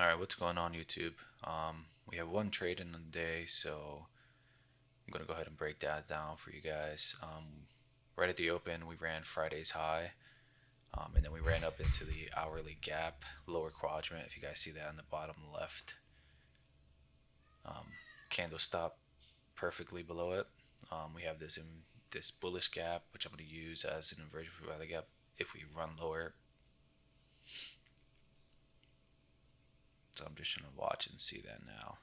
Alright, what's going on YouTube? We have one trade in the day, so I'm gonna go ahead and break that down for you guys. Right at the open, we ran Friday's high, and then we ran up into the hourly gap, lower quadrant, if you guys see that on the bottom left. Candle stop perfectly below it. We have this bullish gap, which I'm going to use as an inversion for rally gap if we run lower. So I'm just trying to watch and see that now.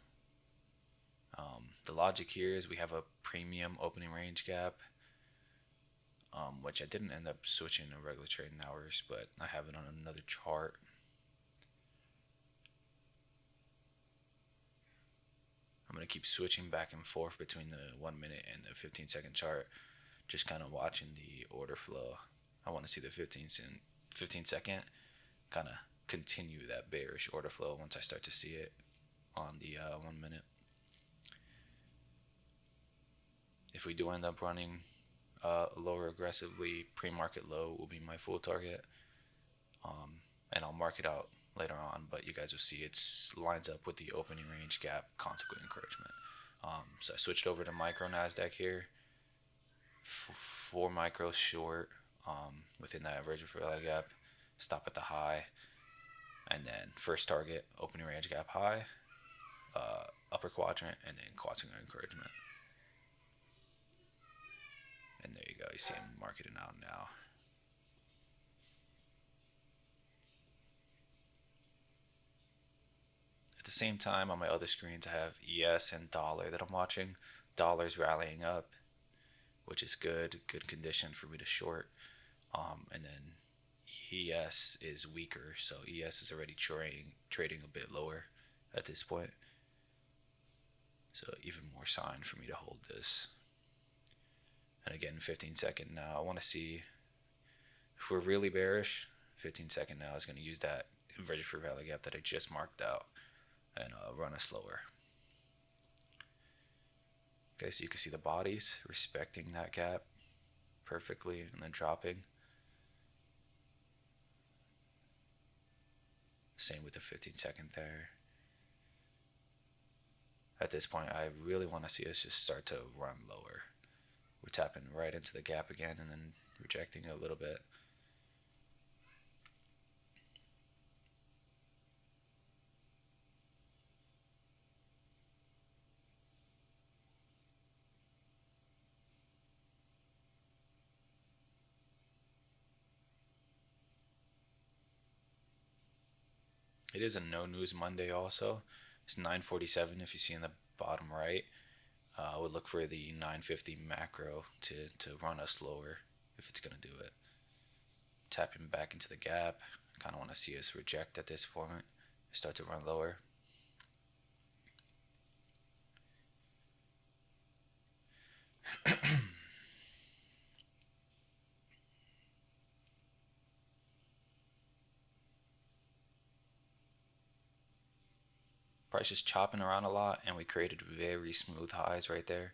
The logic here is we have a premium opening range gap, which I didn't end up switching to regular trading hours, but I have it on another chart. I'm going to keep switching back and forth between the 1 minute and the 15-second chart, just kind of watching the order flow. I want to see the 15-second kind of continue that bearish order flow once I start to see it on the 1 minute. If we do end up running lower aggressively, pre-market low will be my full target, and I'll mark it out later on, but you guys will see it lines up with the opening range gap consequent encouragement. So I switched over to micro NASDAQ here, 4 micros short within that inversion for rally gap, stop at the high, and then first target opening range gap high, upper quadrant, and then consequent encouragement. And there you go, you see him marketing out now. At the same time, on my other screens, I have ES and dollar that I'm watching. Dollar's rallying up, which is good condition for me to short. And then ES is weaker, so ES is already trading a bit lower at this point. So even more sign for me to hold this. And again, 15-second now. I want to see if we're really bearish. 15-second now is going to use that inverted for rally gap that I just marked out and run us lower. Okay, so you can see the bodies respecting that gap perfectly and then dropping. Same with the 15-second there. At this point, I really want to see us just start to run lower. We're tapping right into the gap again and then rejecting it a little bit. It is a no news Monday also. It's 9:47 if you see in the bottom right. I would look for the 950 macro to run us lower if it's going to do it. Tapping back into the gap. Kind of want to see us reject at this point. Start to run lower. Price is chopping around a lot, and we created very smooth highs right there.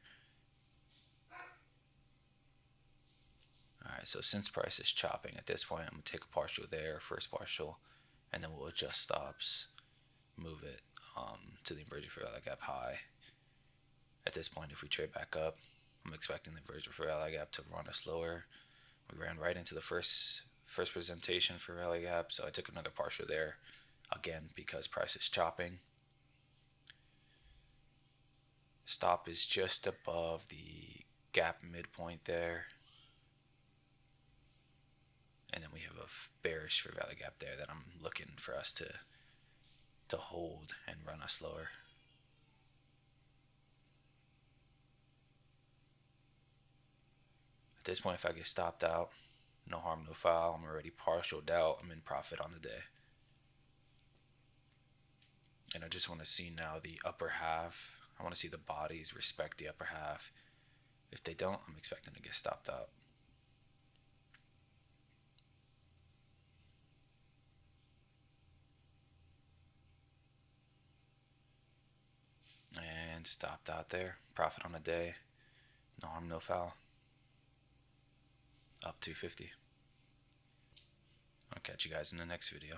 Alright, so since price is chopping at this point, I'm going to take a partial there, first partial, and then we'll adjust stops, move it to the inversion for rally gap high. At this point, if we trade back up, I'm expecting the inversion for rally gap to run us lower. We ran right into the first presentation for rally gap, so I took another partial there, again because price is chopping. Stop is just above the gap midpoint there. And then we have a bearish for rally gap there that I'm looking for us to hold and run us lower. At this point, if I get stopped out, no harm, no foul. I'm already partialed out. I'm in profit on the day. And I just want to see now the upper half. I want to see the bodies respect the upper half. If they don't, I'm expecting to get stopped out. And stopped out there. Profit on the day. No harm, no foul. Up 250. I'll catch you guys in the next video.